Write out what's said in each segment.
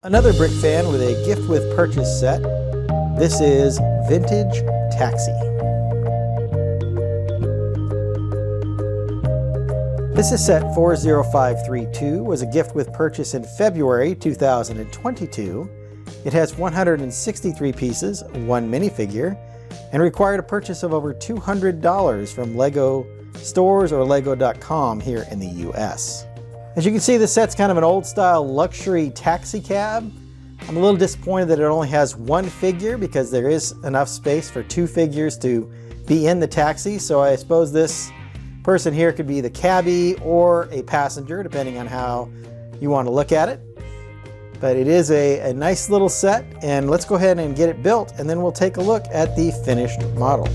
Another Brick fan with a gift with purchase set. This is Vintage Taxi. This is set 40532, was a gift with purchase in February 2022. It has 163 pieces, one minifigure, and required a purchase of over $200 from LEGO stores or Lego.com here in the US. As you can see, this set's kind of an old style luxury taxi cab. I'm a little disappointed that it only has one figure because there is enough space for two figures to be in the taxi. So I suppose this person here could be the cabbie or a passenger, depending on how you want to look at it. But it is a nice little set, and let's go ahead and get it built, and then we'll take a look at the finished model.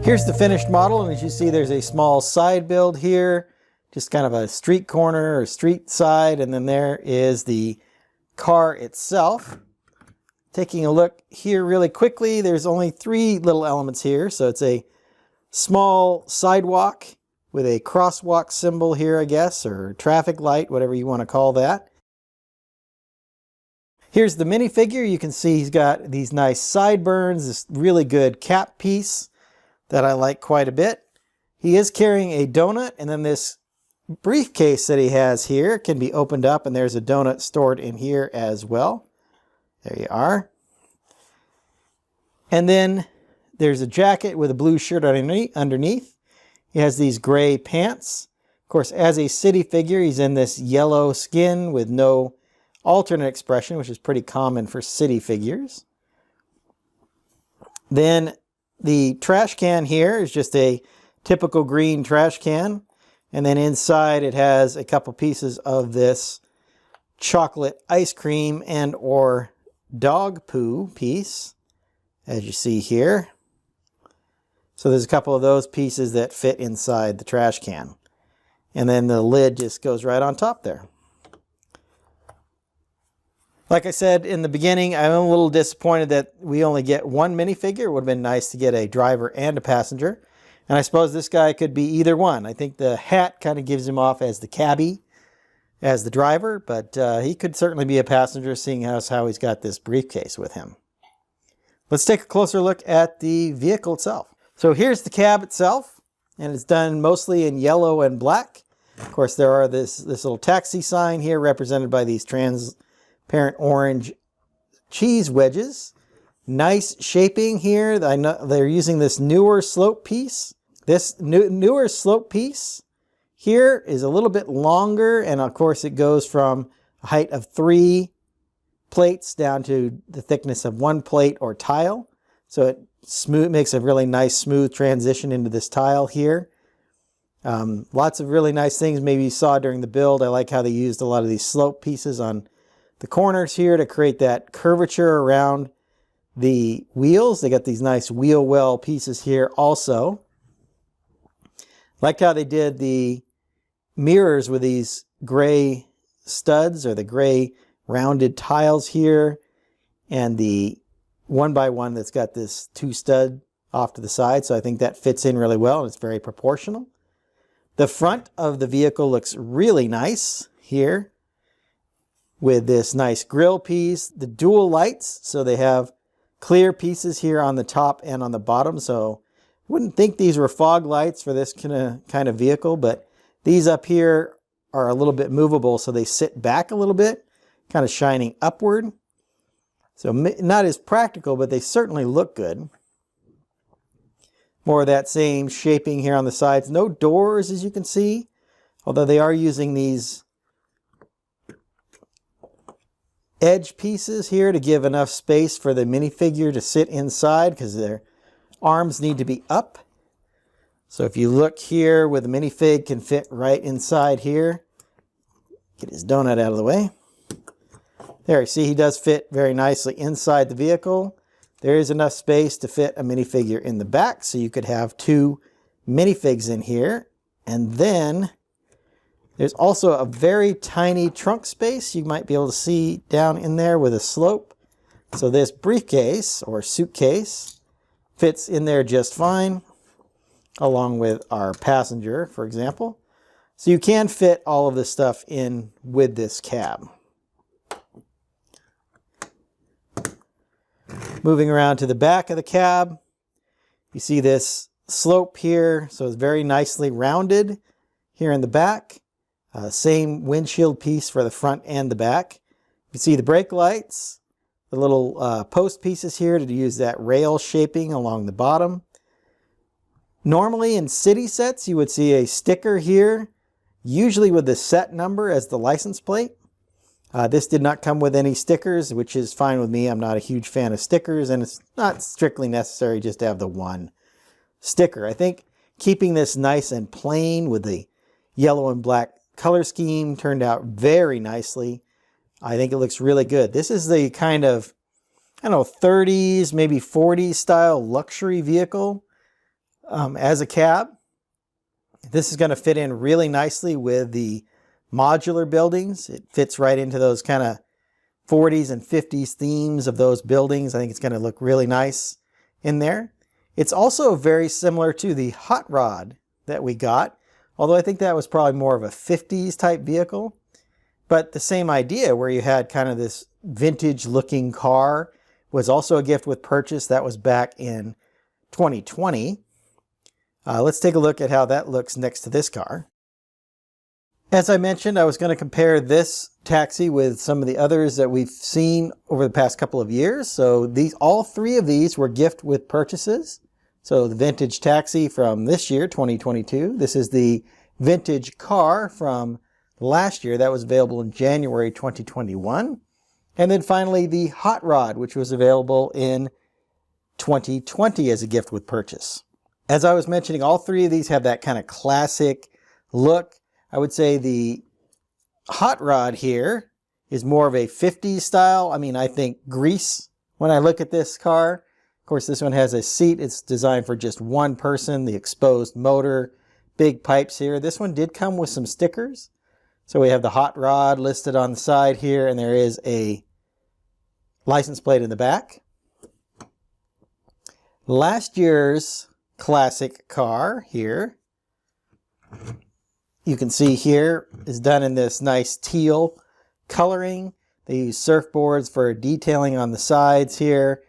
Here's the finished model, and as you see, there's a small side build here, just kind of a street corner or street side, and then there is the car itself. Taking a look here really quickly, there's only three little elements here. So it's a small sidewalk with a crosswalk symbol here, I guess, or traffic light, whatever you want to call that. Here's the minifigure. You can see he's got these nice sideburns, this really good cap piece that I like quite a bit. He is carrying a donut, and then this briefcase that he has here can be opened up, and there's a donut stored in here as well. There you are. And then there's a jacket with a blue shirt underneath. He has these gray pants. Of course, as a city figure, he's in this yellow skin with no alternate expression, which is pretty common for city figures. Then the trash can here is just a typical green trash can. And then inside it has a couple pieces of this chocolate ice cream and or dog poo piece, as you see here. So there's a couple of those pieces that fit inside the trash can. And then the lid just goes right on top there. Like I said in the beginning, I'm a little disappointed that we only get one minifigure. It would have been nice to get a driver and a passenger. And I suppose this guy could be either one. I think the hat kind of gives him off as the cabbie, as the driver, but he could certainly be a passenger, seeing as how he's got this briefcase with him. Let's take a closer look at the vehicle itself. So here's the cab itself, and it's done mostly in yellow and black. Of course, there are this little taxi sign here represented by these transparent orange cheese wedges. Nice shaping here. I know they're using this newer slope piece. This newer slope piece here is a little bit longer, and of course it goes from a height of 3 plates down to the thickness of 1 plate or tile. So it makes a really nice smooth transition into this tile here. Lots of really nice things maybe you saw during the build. I like how they used a lot of these slope pieces on the corners here to create that curvature around the wheels. They got these nice wheel well pieces here also. Like how they did the mirrors with these gray studs or the gray rounded tiles here, and the 1x1 that's got this 2 stud off to the side. So I think that fits in really well, and it's very proportional. The front of the vehicle looks really nice here with this nice grille piece, the dual lights. So they have clear pieces here on the top and on the bottom. So wouldn't think these were fog lights for this kind of vehicle, but these up here are a little bit movable, so they sit back a little bit, kind of shining upward. So not as practical, but they certainly look good. More of that same shaping here on the sides. No doors, as you can see, although they are using these edge pieces here to give enough space for the minifigure to sit inside, because their arms need to be up. So if you look here where the minifig can fit right inside here, get his donut out of the way. There, you see he does fit very nicely inside the vehicle. There is enough space to fit a minifigure in the back, so you could have 2 minifigs in here. And then there's also a very tiny trunk space you might be able to see down in there with a slope. So this briefcase or suitcase fits in there just fine, along with our passenger, for example. So you can fit all of this stuff in with this cab. Moving around to the back of the cab, you see this slope here, so it's very nicely rounded here in the back. Same windshield piece for the front and the back. You see the brake lights, the little post pieces here to use that rail shaping along the bottom. Normally in city sets, you would see a sticker here, usually with the set number as the license plate. This did not come with any stickers, which is fine with me. I'm not a huge fan of stickers, and it's not strictly necessary just to have the one sticker. I think keeping this nice and plain with the yellow and black color scheme turned out very nicely. I think it looks really good. This is the kind of, I don't know, 30s, maybe 40s style luxury vehicle as a cab. This is going to fit in really nicely with the modular buildings. It fits right into those kind of 40s and 50s themes of those buildings. I think it's going to look really nice in there. It's also very similar to the Hot Rod that we got, although I think that was probably more of a 50s type vehicle. But the same idea where you had kind of this vintage looking car was also a gift with purchase. That was back in 2020. Let's take a look at how that looks next to this car. As I mentioned, I was going to compare this taxi with some of the others that we've seen over the past couple of years. So all 3 of these were gift with purchases. So the vintage taxi from this year, 2022. This is the vintage car from last year. That was available in January 2021. And then finally the Hot Rod, which was available in 2020 as a gift with purchase. As I was mentioning, all 3 of these have that kind of classic look. I would say the Hot Rod here is more of a 50s style. I mean, I think Grease when I look at this car. Of course, this one has a seat. It's designed for just one person, the exposed motor, big pipes here. This one did come with some stickers. So we have the Hot Rod listed on the side here, and there is a license plate in the back. Last year's classic car here, you can see here, is done in this nice teal coloring. They use surfboards for detailing on the sides here.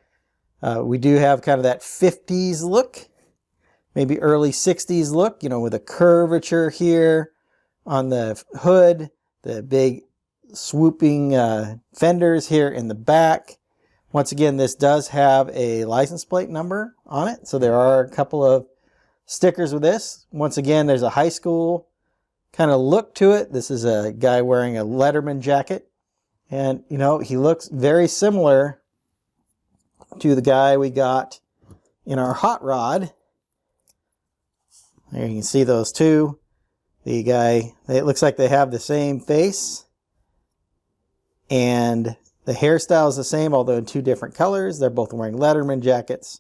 We do have kind of that 50s look, maybe early 60s look, you know, with a curvature here on the hood, the big swooping fenders here in the back. Once again, this does have a license plate number on it, so there are a couple of stickers with this. Once again, there's a high school kind of look to it. This is a guy wearing a Letterman jacket, and you know, he looks very similar to the guy we got in our Hot Rod. There you can see those two. The guy, it looks like they have the same face, and the hairstyle is the same, although in 2 different colors. They're both wearing Letterman jackets.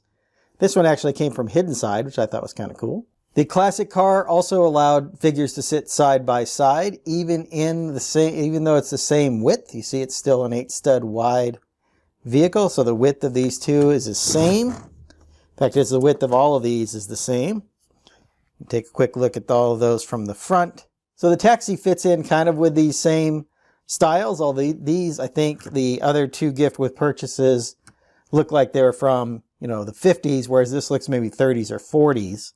This one actually came from Hidden Side, which I thought was kind of cool. The classic car also allowed figures to sit side by side, even though it's the same width. You see, it's still an 8-stud wide vehicle, so the width of these two is the same. In fact, it's the width of all of these is the same. Take a quick look at all of those from the front. So the taxi fits in kind of with these same styles, although these, I think, the other two gift with purchases look like they're from, the 50s, whereas this looks maybe 30s or 40s.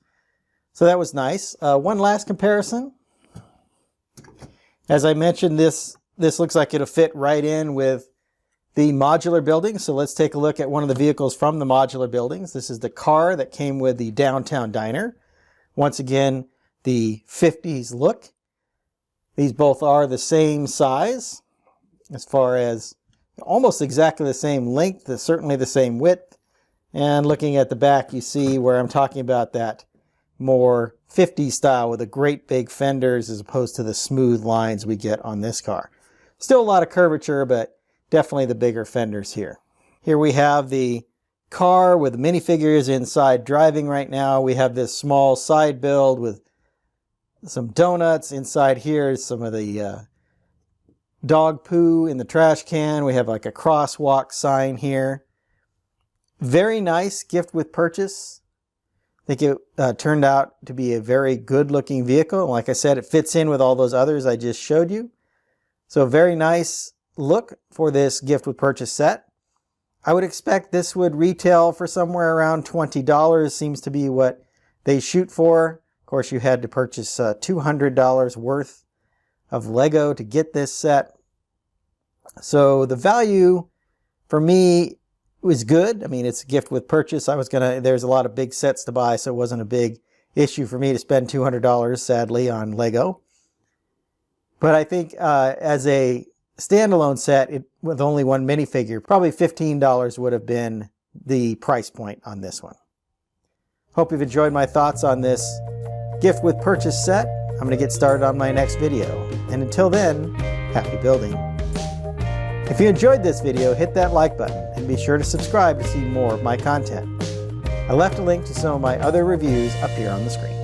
So that was nice. One last comparison. As I mentioned, this looks like it'll fit right in with the modular building. So let's take a look at one of the vehicles from the modular buildings. This is the car that came with the downtown diner. Once again, the 50s look. These both are the same size as far as almost exactly the same length, certainly the same width. And looking at the back, you see where I'm talking about that more 50s style with the great big fenders as opposed to the smooth lines we get on this car. Still a lot of curvature, but definitely the bigger fenders here. Here we have the car with the minifigures inside driving right now. We have this small side build with some donuts. Inside here is some of the dog poo in the trash can. We have like a crosswalk sign here. Very nice gift with purchase. I think it turned out to be a very good looking vehicle. Like I said, it fits in with all those others I just showed you. So very nice look for this gift with purchase set. I would expect this would retail for somewhere around $20. Seems to be what they shoot for. Of course, you had to purchase $200 worth of Lego to get this set. So the value for me was good. I mean, it's a gift with purchase. There's a lot of big sets to buy, so it wasn't a big issue for me to spend $200, sadly, on Lego. But I think as a standalone set, with only one minifigure, probably $15 would have been the price point on this one. Hope you've enjoyed my thoughts on this gift with purchase set. I'm going to get started on my next video. And until then, happy building. If you enjoyed this video, hit that like button and be sure to subscribe to see more of my content. I left a link to some of my other reviews up here on the screen.